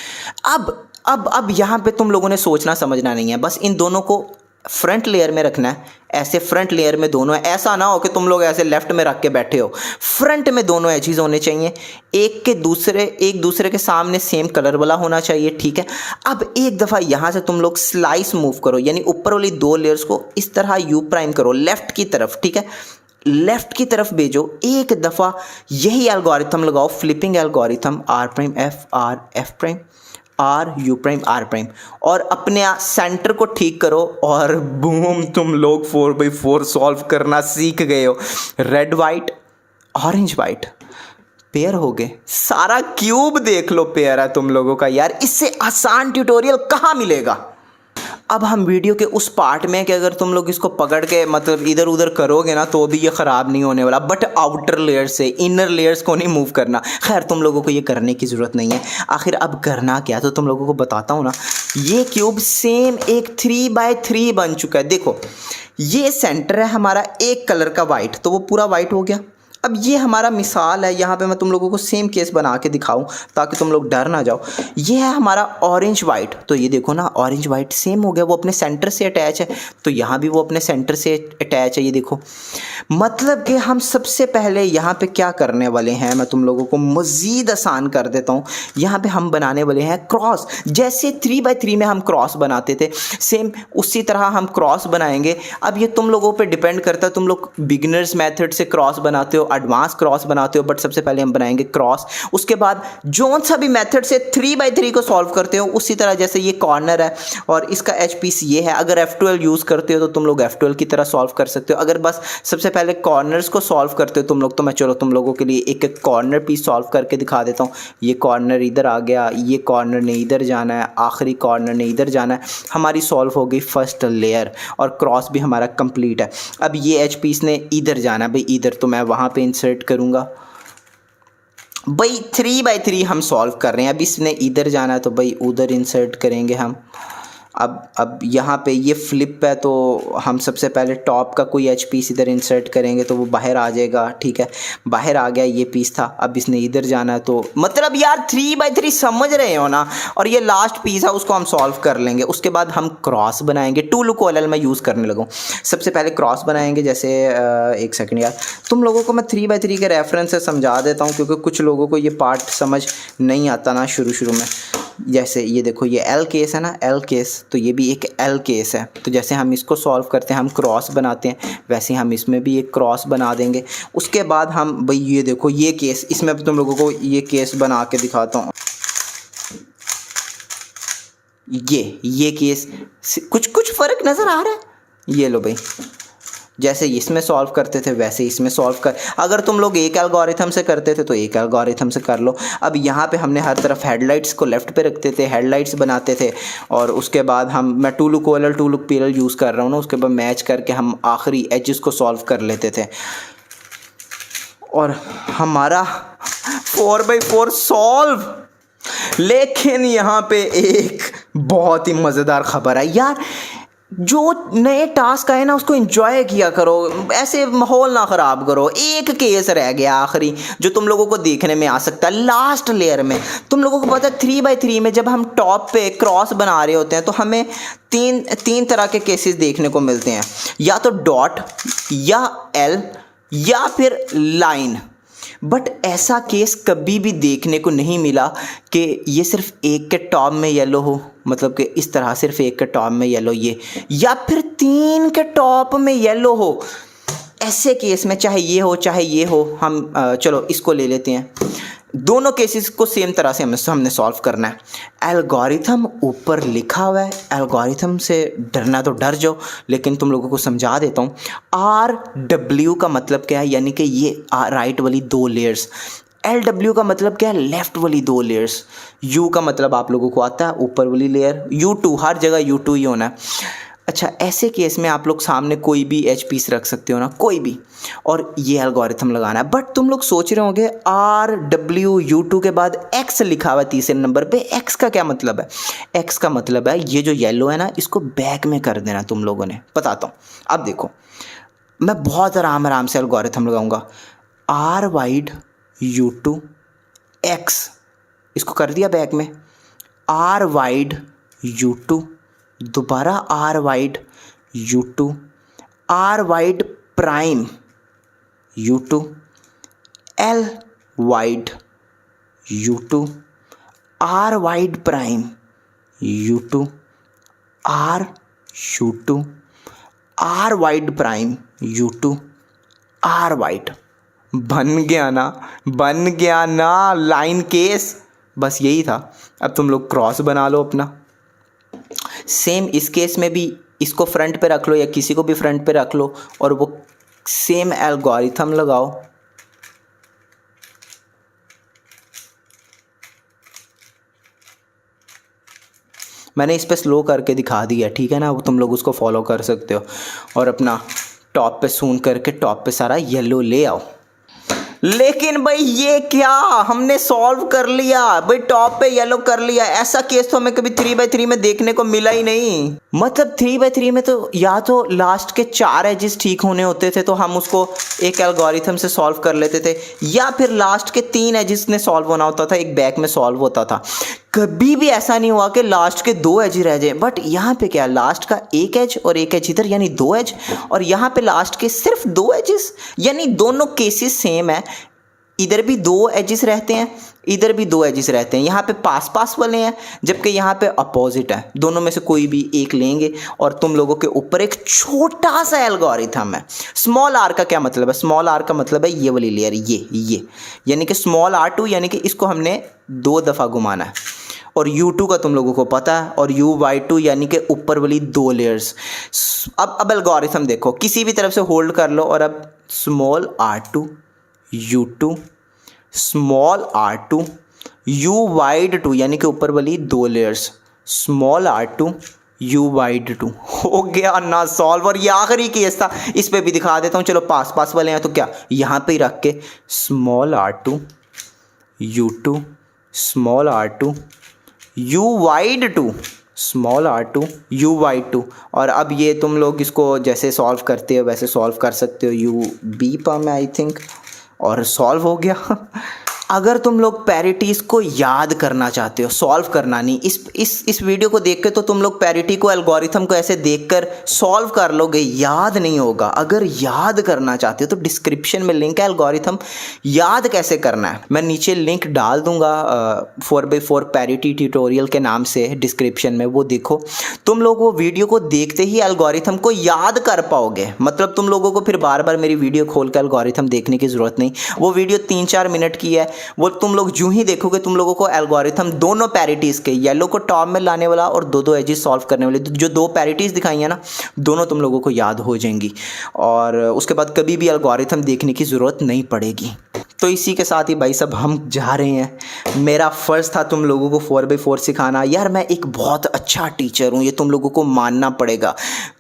अब यहाँ पे तुम लोगों ने सोचना समझना नहीं है, बस इन दोनों को फ्रंट लेयर में रखना है। ऐसे फ्रंट लेयर में दोनों है, ऐसा ना हो कि तुम लोग ऐसे लेफ्ट में रख के बैठे हो। फ्रंट में दोनों एजेस होने चाहिए, एक दूसरे के सामने सेम कलर वाला होना चाहिए, ठीक है। अब एक दफ़ा यहाँ से तुम लोग स्लाइस मूव करो, यानी ऊपर वाली 2 लेयर्स को इस तरह यू प्राइम करो लेफ्ट की तरफ, ठीक है। लेफ्ट की तरफ भेजो, एक दफ़ा यही एल्गोरिथम लगाओ, flipping algorithm R prime F prime R U prime R prime, और अपने सेंटर को ठीक करो और बूम, तुम लोग 4x4 सॉल्व करना सीख गए हो। Red white orange white pair हो गए, सारा क्यूब देख लो पेयर है तुम लोगों का। यार इससे आसान ट्यूटोरियल कहाँ मिलेगा। अब हम वीडियो के उस पार्ट में कि अगर तुम लोग इसको पकड़ के मतलब इधर उधर करोगे ना तो भी ये ख़राब नहीं होने वाला, बट आउटर लेयर से इनर लेयर्स को नहीं मूव करना। खैर तुम लोगों को ये करने की ज़रूरत नहीं है। आखिर अब करना क्या, तो तुम लोगों को बताता हूँ ना। ये क्यूब सेम एक 3x3 बन चुका है। देखो ये सेंटर है हमारा एक कलर का वाइट, तो वो पूरा वाइट हो गया। अब ये हमारा मिसाल है, यहाँ पे मैं तुम लोगों को सेम केस बना के दिखाऊं ताकि तुम लोग डर ना जाओ। ये है हमारा ऑरेंज वाइट, तो ये देखो ना ऑरेंज वाइट सेम हो गया, वो अपने सेंटर से अटैच है, तो यहाँ भी वो अपने सेंटर से अटैच है। ये देखो मतलब कि हम सबसे पहले यहाँ पे क्या करने वाले हैं, मैं तुम लोगों को मज़ीद आसान कर देता हूँ। यहाँ पे हम बनाने वाले हैं क्रॉस, जैसे 3x3 में हम क्रॉस बनाते थे सेम उसी तरह हम क्रॉस बनाएंगे। अब ये तुम लोगों पे डिपेंड करता है, तुम लोग बिगिनर्स मेथड से क्रॉस बनाते हो, एडवांस क्रॉस बनाते हो, बट सबसे पहले हम बनाएंगे क्रॉस। उसके बाद जो सा भी मेथड से 3x3 को सॉल्व करते हो उसी तरह, जैसे ये कॉर्नर है और इसका एच पीस ये है, अगर F12 यूज़ करते हो तो तुम लोग F12 की तरह सॉल्व कर सकते हो। अगर बस सबसे पहले कॉर्नर्स को सॉल्व करते हो तुम लोग, तो मैं चलो तुम लोगों के लिए एक एक कॉर्नर पीस सॉल्व करके दिखा देता हूँ। ये कॉर्नर इधर आ गया, ये कॉर्नर ने इधर जाना है, आखिरी कॉर्नर ने इधर जाना है। हमारी सॉल्व हो गई फर्स्ट लेयर और क्रॉस भी हमारा कंप्लीट है। अब ये एच पीस ने इधर जाना है भाई, इधर, तो मैं वहाँ पे इंसर्ट करूँगा भाई। 3x3 हम सॉल्व कर रहे हैं, अब इसने इधर जाना है तो भाई उधर इंसर्ट करेंगे हम। अब यहाँ पे ये फ्लिप है तो हम सबसे पहले टॉप का कोई एच पीस इधर इंसर्ट करेंगे तो वो बाहर आ जाएगा, ठीक है, बाहर आ गया, ये पीस था। अब इसने इधर जाना है, तो मतलब यार 3x3 समझ रहे हो ना। और ये लास्ट पीस है, उसको हम सॉल्व कर लेंगे। उसके बाद हम क्रॉस बनाएंगे, टू लुक ओएलएल मैं यूज़ करने लगूँ। सबसे पहले क्रॉस बनाएंगे, जैसे एक सेकेंड यार, तुम लोगों को मैं 3x3 के रेफरेंस से समझा देता हूँ क्योंकि कुछ लोगों को ये पार्ट समझ नहीं आता ना शुरू में। जैसे ये देखो ये एल केस है ना, एल केस, तो ये भी एक एल केस है। तो जैसे हम इसको सॉल्व करते हैं, हम क्रॉस बनाते हैं, वैसे हम इसमें भी एक क्रॉस बना देंगे। उसके बाद हम भाई ये देखो ये केस, इसमें तुम लोगों को ये केस बना के दिखाता हूँ। ये केस कुछ फ़र्क नज़र आ रहा है? ये लो भाई, जैसे इसमें सॉल्व करते थे वैसे इसमें सॉल्व कर। अगर तुम लोग एक एल्गोरिथम से करते थे तो एक एल्गोरिथम से कर लो। अब यहाँ पे हमने हर तरफ हेडलाइट्स को लेफ़्ट पे रखते थे, हेडलाइट्स बनाते थे, और उसके बाद मैं two look OLL two look PLL use कर रहा हूँ ना, उसके बाद मैच करके हम आखिरी एजेस को सॉल्व कर लेते थे और हमारा 4x4 सॉल्व। लेकिन यहाँ पे एक बहुत ही मज़ेदार खबर है यार, जो नए टास्क आए ना उसको एंजॉय किया करो, ऐसे माहौल ना ख़राब करो। एक केस रह गया आखिरी जो तुम लोगों को देखने में आ सकता है लास्ट लेयर में। तुम लोगों को पता है 3x3 में जब हम टॉप पे क्रॉस बना रहे होते हैं तो हमें तीन तरह के केसेस देखने को मिलते हैं, या तो डॉट या एल या फिर लाइन। बट ऐसा केस कभी भी देखने को नहीं मिला कि ये सिर्फ एक के टॉप में येलो हो, मतलब कि इस तरह सिर्फ एक के टॉप में येलो ये, या फिर 3 के टॉप में येलो हो। ऐसे केस में चाहे ये हो चाहे ये हो, हम चलो इसको ले लेते हैं। दोनों केसेस को सेम तरह से हमने सॉल्व करना है। एल्गोरिथम ऊपर लिखा हुआ है, एल्गोरिथम से डरना तो डर जाओ, लेकिन तुम लोगों को समझा देता हूँ। RW का मतलब क्या है, यानी कि ये राइट वाली 2 लेयर्स। LW का मतलब क्या है, लेफ़्ट वाली 2 लेयर्स। U का मतलब आप लोगों को आता है ऊपर वाली लेयर। U2 हर जगह U2 ही होना है। अच्छा, ऐसे केस में आप लोग सामने कोई भी एच पीस रख सकते हो ना, कोई भी, और ये एल्गोरिथम लगाना है। बट तुम लोग सोच रहे होंगे RWU2 के बाद X लिखा हुआ है तीसरे नंबर पे, X का क्या मतलब है? X का मतलब है ये जो येलो है ना, इसको बैक में कर देना तुम लोगों ने। बताता हूँ, अब देखो मैं बहुत आराम से एल्गोरिथम लगाऊंगा। R वाइड U2 X, इसको कर दिया बैक में। R वाइड U2, दोबारा R wide U2, R wide prime U2, L wide U2, R wide prime U2, R U2, R wide prime U2, R wide. बन गया ना लाइन केस, बस यही था। अब तुम लोग क्रॉस बना लो अपना। सेम इस केस में भी इसको फ्रंट पे रख लो या किसी को भी फ्रंट पे रख लो और वो सेम एल्गोरिथम लगाओ। मैंने इस पे स्लो करके दिखा दिया, ठीक है ना, वो तुम लोग उसको फॉलो कर सकते हो। और अपना टॉप पे सून करके टॉप पे सारा येलो ले आओ। लेकिन भाई ये क्या, हमने सॉल्व कर लिया भाई, टॉप पे येलो कर लिया। ऐसा केस तो हमें कभी 3x3 में देखने को मिला ही नहीं। मतलब 3x3 में तो या तो लास्ट के 4 एजेस ठीक होने होते थे तो हम उसको एक एल्गोरिथम से सॉल्व कर लेते थे, या फिर लास्ट के 3 एजेस ने सॉल्व होना होता था, एक बैक में सॉल्व होता था। कभी भी ऐसा नहीं हुआ कि लास्ट के 2 एज रह जाए। बट यहाँ पे क्या, लास्ट का एक एज और एक एज इधर, यानी 2 एज, और यहाँ पे लास्ट के सिर्फ 2 एजेस, यानी दोनों केसेस सेम है। इधर भी 2 एजेस रहते हैं, इधर भी 2 एजेस रहते हैं। यहाँ पे पास पास वाले हैं, जबकि यहाँ पे अपोजिट है। दोनों में से कोई भी एक लेंगे और तुम लोगों के ऊपर एक छोटा सा एल्गोरिथम है। स्मॉल आर का क्या मतलब है? स्मॉल आर का मतलब है ये वाली लेयर, ये यानी कि स्मॉल R2, यानी कि इसको हमने 2 दफ़ा घुमाना है। और U2 का तुम लोगों को पता है, और UY2 यानी कि ऊपर वाली 2 लेयर्स। अब एल्गोरिथम देखो, किसी भी तरफ से होल्ड कर लो, और अब small R2 U2, small R2 UY2, यानी कि ऊपर वाली 2 लेयर्स, स्मॉल R2 UY2। हो गया ना सॉल्व। और ये आखिरी केस था, इस पे भी दिखा देता हूँ। चलो पास पास वाले हैं तो क्या, यहाँ पे ही रख के small R2 U2, small R2 UY2, small R2 UY2। और अब ये तुम लोग इसको जैसे सॉल्व करते हो वैसे सॉल्व कर सकते हो, UB पर मैं आई थिंक, और सॉल्व हो गया। अगर तुम लोग पैरिटीज़ को याद करना चाहते हो, सॉल्व करना नहीं, इस वीडियो को देख के तो तुम लोग पैरिटी को, एल्गोरिथम को ऐसे देखकर सॉल्व कर लोगे, याद नहीं होगा। अगर याद करना चाहते हो तो डिस्क्रिप्शन में लिंक है, एल्गोरिथम याद कैसे करना है मैं नीचे लिंक डाल दूंगा 4x4 पैरिटी ट्यूटोरियल के नाम से डिस्क्रिप्शन में। वो देखो, तुम लोग वो वीडियो को देखते ही एल्गोरिथम को याद कर पाओगे। मतलब तुम लोगों को फिर बार बार मेरी वीडियो खोल कर एल्गोरिथम देखने की ज़रूरत नहीं। वो वीडियो 3-4 मिनट की है, वो तुम लोग यूं ही देखोगे, तुम लोगों को एल्गोरिथम दोनों पैरिटीज़ के, येलो को टॉप में लाने वाला और 2 एजेस सॉल्व करने वाले, जो 2 पैरिटीज़ दिखाई है ना, दोनों तुम लोगों को याद हो जाएंगी, और उसके बाद कभी भी एल्गोरिथम देखने की ज़रूरत नहीं पड़ेगी। तो इसी के साथ ही भाई साहब हम जा रहे हैं। मेरा फ़र्ज़ था तुम लोगों को 4x4 सिखाना। यार मैं एक बहुत अच्छा टीचर हूँ, ये तुम लोगों को मानना पड़ेगा,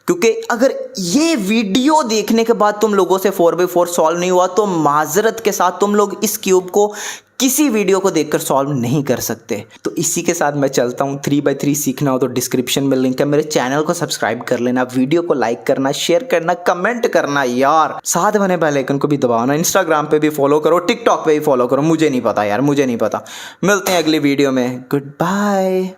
क्योंकि अगर ये वीडियो देखने के बाद तुम लोगों से 4x4 सॉल्व नहीं हुआ तो माजरत के साथ तुम लोग इस क्यूब को किसी वीडियो को देखकर सॉल्व नहीं कर सकते। तो इसी के साथ मैं चलता हूँ। 3x3 सीखना हो तो डिस्क्रिप्शन में लिंक है, मेरे चैनल को सब्सक्राइब कर लेना, वीडियो को लाइक करना, शेयर करना, कमेंट करना यार, साथ बने बेल आइकन को भी दबाना। इंस्टाग्राम पे भी फॉलो करो, टिकटॉक पे भी फॉलो करो, मुझे नहीं पता यार, मुझे नहीं पता। मिलते हैं अगली वीडियो में, गुड बाय।